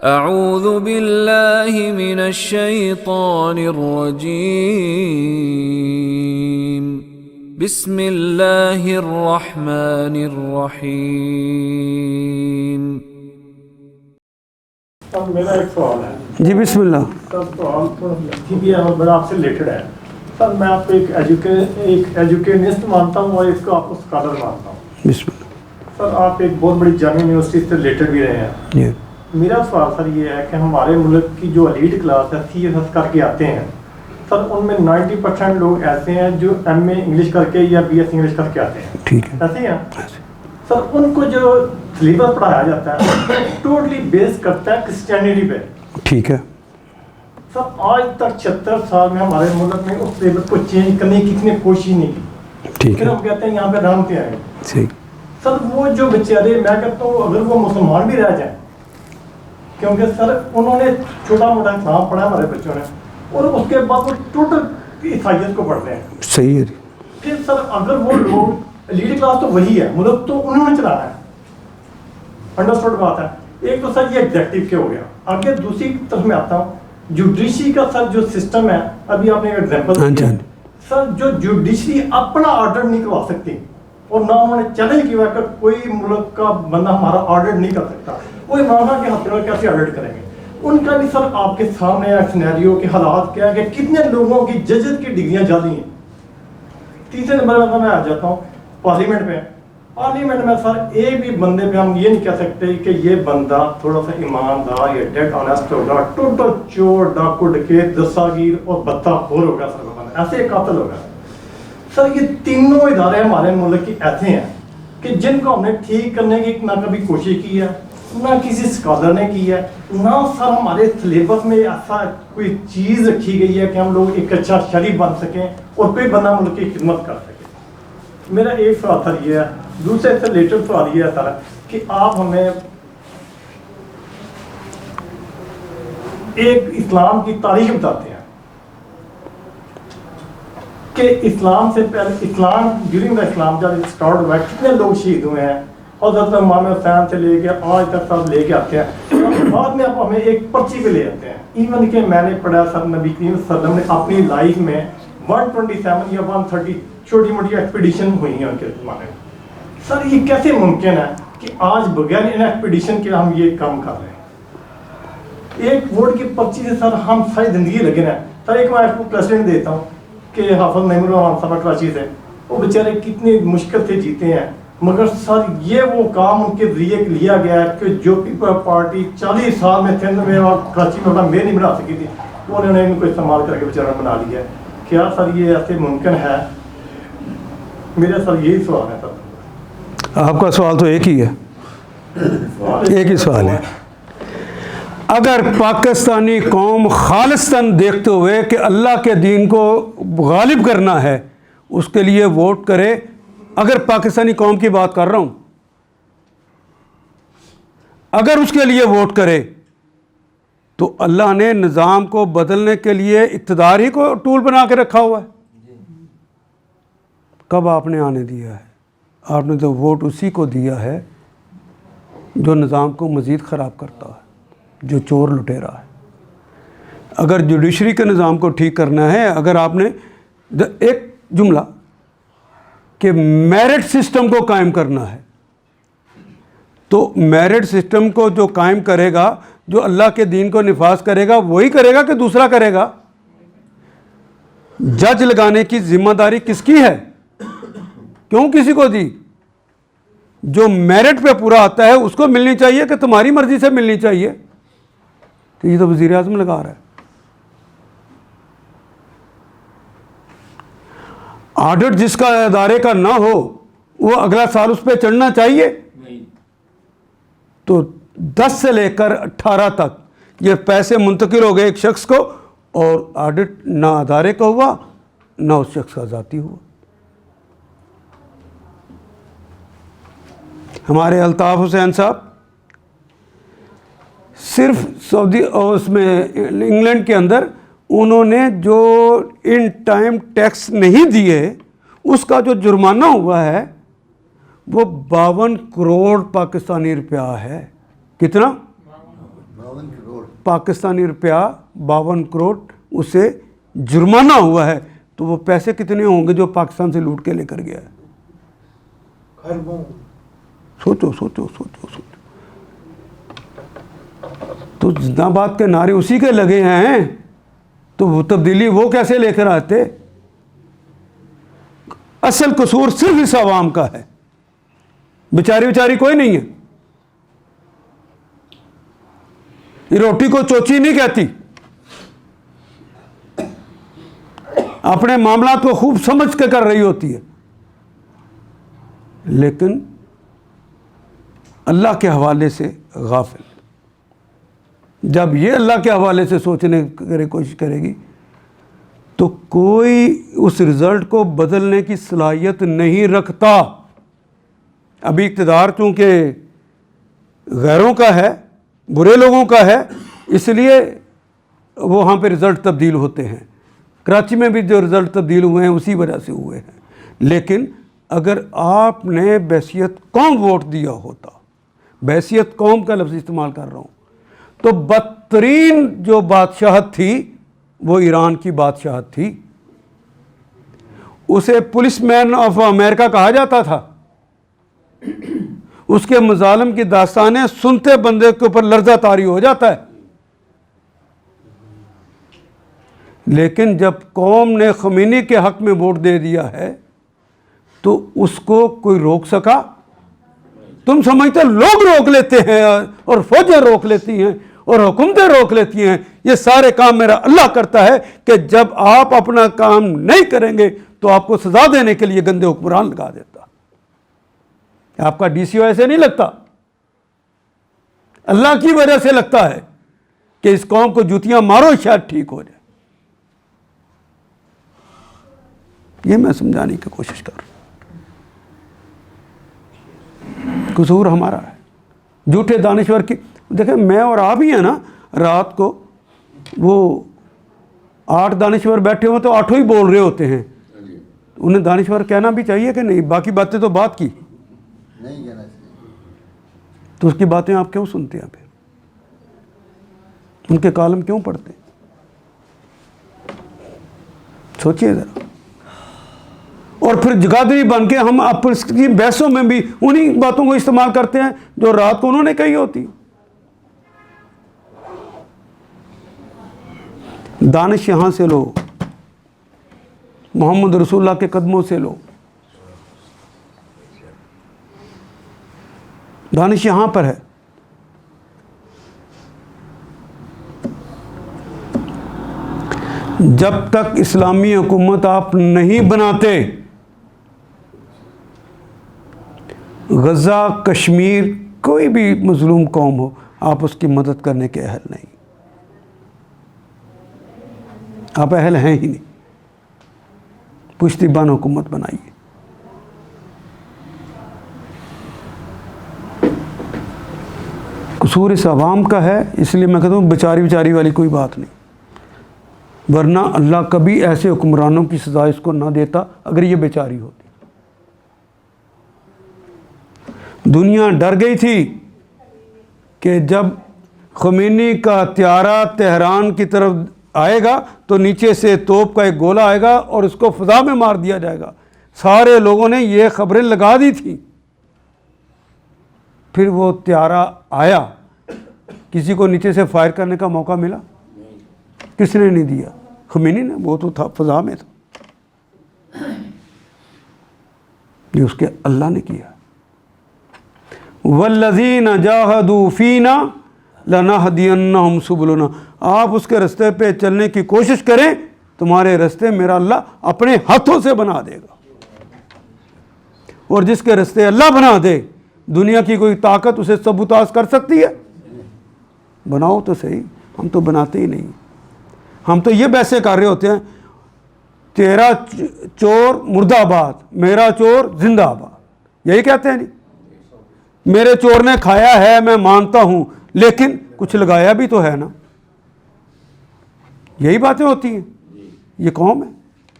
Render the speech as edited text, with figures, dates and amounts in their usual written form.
अऊज़ु बिल्लाहि मिनश्शैतानिर्रजीम बिस्मिल्लाहिर्रहमानिर्रहीम। अब मेरा एक सवाल है जी बिस्मिल्लाह। सर। सवाल थोड़ा लंबी भी है और बड़ा आपसे रिलेटेड है। सर मैं आपको एक एजुकेनिस्ट मानता हूँ और इसको आपको स्कॉलर मानता हूँ। बिस्मिल्लाह। सर आप एक बहुत बड़ी जामिया यूनिवर्सिटी से रिलेटेड भी रहे हैं। जी मेरा सवाल सर ये है कि हमारे मुल्क की जो एलीट क्लास है CSS करके आते हैं सर, उनमें 90% लोग ऐसे हैं जो MA इंग्लिश करके या BS इंग्लिश करके आते हैं। ठीक है। ऐसे हैं सर। उनको जो सिलेबस पढ़ाया जाता है टोटली बेस करता है क्रिश्चियनिटी पे। ठीक है। सर आज तक 76 साल में हमारे मुल्क में उस सिलेबस को चेंज करने की किसी ने कोशिश नहीं की। ठीक फिर है। हम कहते हैं यहाँ पे रामते आए। सही। सर वो जो बेचारे, मैं कहता हूँ अगर वो मुसलमान भी रह जाए, क्योंकि सर उन्होंने छोटा मोटा इस्लाम पढ़ा हमारे बच्चों ने, और उसके बाद वो टोटल ईसाइयत को पढ़ते हैं। सही है। फिर सर अगर वो लोग, लीड क्लास तो वही है, मुल्क तो उन्होंने चलाना है, अंडरस्टूड बात है। एक तो सर ये एग्जेक्टिव के हो गया। आगे दूसरी तरफ में आता हूँ, जुडिशरी का सर जो सिस्टम है, अभी आपने एक एग्जाम्पल सर, जो जुडिशरी अपना ऑर्डर नहीं करवा सकती और ना उन्होंने चैलेंज किया कि कोई मुल्क का बंदा हमारा ऑर्डर नहीं कर सकता, वो इमाम के हाथ में कैसे ऑर्डर करेंगे। उनका भी सर आपके सामने सिनेरियो के हालात क्या है कि कितने लोगों की जजत की डिग्रियां जाली हैं। तीसरे नंबर पर मैं आ जाता हूँ पार्लियामेंट पे। पार्लियामेंट में सर एक भी बंदे पे हम ये नहीं कह सकते कि ये बंदा थोड़ा सा ईमानदार या डेड ऑनेस्ट होगा, टोटल चोर, डाकू, डकैत, दस्तागीर और बदतखोर होगा सर, ऐसे कातिल होगा। सर ये तीनों इदारे हमारे मुल्क की ऐसे हैं कि जिनको हमने ठीक करने की ना कभी कोशिश की है, ना किसी स्कॉलर ने की है, ना सर हमारे सिलेबस में ऐसा कोई चीज़ रखी गई है कि हम लोग एक अच्छा शरीफ बन सकें और कोई बंदा मुल्क की खिदमत कर सके। मेरा एक सवाल सर ये है, दूसरे से रिलेटेड सवाल ये है सर कि आप हमें एक इस्लाम की तारीख बताते हैं कि इस्लाम से पहले, इस्लाम ड्यूरिंग द इस्लाम जब स्टार्ट हुआ कितने लोग शहीद हुए हैं, और हज़रत इमाम हुसैन से लेके आज तक सब लेके आते हैं। बाद में आप हमें एक पर्ची पे ले आते हैं। इवन के मैंने पढ़ा सर, नबी करीम सल्लल्लाहु अलैहि वसल्लम ने अपनी लाइफ में 127 या 130 छोटी मोटी एक्सपीडिशन हुई हैं उनके ज़माने में। सर ये कैसे मुमकिन है कि आज बगैर इन एक्सपीडिशन के हम ये काम कर रहे हैं? एक वोट की पर्ची से सर हम सारी ज़िंदगी लगे हैं। सर एक मैं आपको प्रेसिडेंट देता हूँ कि हाफिज नईमुर साहब कराची से, वो बेचारे कितनी मुश्किल से जीते हैं, मगर सर ये वो काम उनके जरिए लिया गया है कि जो पीपल पार्टी 40 साल में सिंध में और कराची में अपना मेयर नहीं बना सकी थी, वो उन्होंने इनको इस्तेमाल करके बेचारा बना लिया है। क्या सर ये ऐसे मुमकिन है? मेरा सर यही सवाल है सर। आपका सवाल तो एक ही है, एक ही सवाल है। अगर पाकिस्तानी कौम खालिस्तन देखते हुए कि अल्लाह के दीन को गालिब करना है, उसके लिए वोट करे। अगर पाकिस्तानी कौम की बात कर रहा हूँ, अगर उसके लिए वोट करे तो अल्लाह ने निज़ाम को बदलने के लिए इक़्तिदार ही को टूल बना के रखा हुआ है। कब आपने आने दिया है? आपने तो वोट उसी को दिया है जो निज़ाम को मज़ीद ख़राब करता है, जो चोर लुटेरा है। अगर जुडिशरी के निज़ाम को ठीक करना है, अगर आपने एक जुमला कि मेरिट सिस्टम को कायम करना है, तो मेरिट सिस्टम को जो कायम करेगा, जो अल्लाह के दीन को निफाज करेगा, वही करेगा कि दूसरा करेगा? जज लगाने की जिम्मेदारी किसकी है? क्यों किसी को दी? जो मेरिट पे पूरा आता है उसको मिलनी चाहिए कि तुम्हारी मर्जी से मिलनी चाहिए? तो ये तो वज़ीर आज़म लगा रहा है। ऑडिट जिसका अदारे का ना हो, वो अगला साल उस पर चढ़ना चाहिए? तो 10 से लेकर 18 तक ये पैसे मुंतकिल हो गए एक शख्स को, और ऑडिट ना अदारे का हुआ ना उस शख्स का ज़ाती हुआ। हमारे अल्ताफ़ हुसैन साहब सिर्फ सऊदी और उसमें इंग्लैंड के अंदर उन्होंने जो इन टाइम टैक्स नहीं दिए, उसका जो जुर्माना हुआ है वो 52 करोड़ पाकिस्तानी रुपया है। कितना? पाकिस्तानी रुपया 52 करोड़ उसे जुर्माना हुआ है। तो वो पैसे कितने होंगे जो पाकिस्तान से लूट के लेकर गया है? सोचो सोचो सोचो सोचो। तो जिंदाबाद के नारे उसी के लगे हैं, तो वो तब्दीली वो कैसे लेकर आते? असल कसूर सिर्फ इस आवाम का है, बेचारी कोई नहीं है। ये रोटी को चोची नहीं कहती, अपने मामला को खूब समझ के कर रही होती है, लेकिन अल्लाह के हवाले से गाफिल। जब ये अल्लाह के हवाले से सोचने की कोशिश करेगी तो कोई उस रिज़ल्ट को बदलने की सलाहियत नहीं रखता। अभी इक़्तिदार चूँकि गैरों का है, बुरे लोगों का है, इसलिए वो वहाँ पे रिज़ल्ट तब्दील होते हैं। कराची में भी जो रिज़ल्ट तब्दील हुए हैं उसी वजह से हुए हैं। लेकिन अगर आपने बैसियत कौम वोट दिया होता, बैसियत कौम का लफ्ज़ इस्तेमाल कर रहा हूँ, तो बदतरीन जो बादशाहत थी वो ईरान की बादशाहत थी। उसे पुलिसमैन ऑफ अमेरिका कहा जाता था। उसके मजालिम की दास्तानें सुनते बंदे के ऊपर लर्जा तारी हो जाता है। लेकिन जब कौम ने खमीनी के हक में वोट दे दिया है तो उसको कोई रोक सका? तुम समझते लोग रोक लेते हैं और फौजें रोक लेती हैं और हुकूमतें रोक लेती हैं। ये सारे काम मेरा अल्लाह करता है कि जब आप अपना काम नहीं करेंगे तो आपको सजा देने के लिए गंदे हुक्मरान लगा देता। आपका डीसीओ ऐसे नहीं लगता, अल्लाह की वजह से लगता है कि इस कौम को जूतियां मारो शायद ठीक हो जाए। ये मैं समझाने की कोशिश कर रहा हूं। कसूर हमारा है। झूठे दानिश्वर की देखें, मैं और आप ही हैं ना, रात को वो 8 दानिश्वर बैठे हो तो 8 ही बोल रहे होते हैं। उन्हें दानिश्वर कहना भी चाहिए कि नहीं? बाकी बातें तो बात की नहीं कहना चाहिए। तो उसकी बातें आप क्यों सुनते हैं? फिर उनके कालम क्यों पढ़ते? सोचिए जरा। और फिर जगादरी बन के हम आपस की बहसों में भी उन्हीं बातों को इस्तेमाल करते हैं जो रात को उन्होंने कही होती। दानिश यहां से लो, मोहम्मद रसूलुल्लाह के कदमों से लो। दानिश यहां पर है। जब तक इस्लामी हुकूमत आप नहीं बनाते, गज़ा, कश्मीर, कोई भी मजलूम कौम हो, आप उसकी मदद करने के अहल नहीं। आप अहल हैं ही नहीं। पुश्तिबान हुकूमत बनाइए। कसूर इस आवाम का है, इसलिए मैं कहता हूँ बेचारी वाली कोई बात नहीं, वरना अल्लाह कभी ऐसे हुक्मरानों की सज़ा इसको ना देता अगर ये बेचारी होती। दुनिया डर गई थी कि जब ख़ुमैनी का त्यारा तेहरान की तरफ आएगा तो नीचे से तोप का एक गोला आएगा और उसको फ़ज़ा में मार दिया जाएगा। सारे लोगों ने ये खबरें लगा दी थी। फिर वो त्यारा आया, किसी को नीचे से फायर करने का मौका मिला? किसने नहीं दिया? ख़ुमैनी ने। वो तो था फ़ज़ा में था। ये उसके अल्लाह ने किया। वल्लज़ीना जाहदू फ़ीना लनहदियन्नहुम सुबुलना। आप उसके रास्ते पे चलने की कोशिश करें, तुम्हारे रास्ते मेरा अल्लाह अपने हाथों से बना देगा। और जिसके रास्ते अल्लाह बना दे, दुनिया की कोई ताकत उसे सबूताज कर सकती है? बनाओ तो सही। हम तो बनाते ही नहीं। हम तो ये बहसे कर रहे होते हैं, तेरा चोर मुर्दाबाद, मेरा चोर जिंदाबाद। यही कहते हैं जी। मेरे चोर ने खाया है, मैं मानता हूं, लेकिन कुछ लगाया भी तो है ना। यही बातें होती हैं। ये कौम है।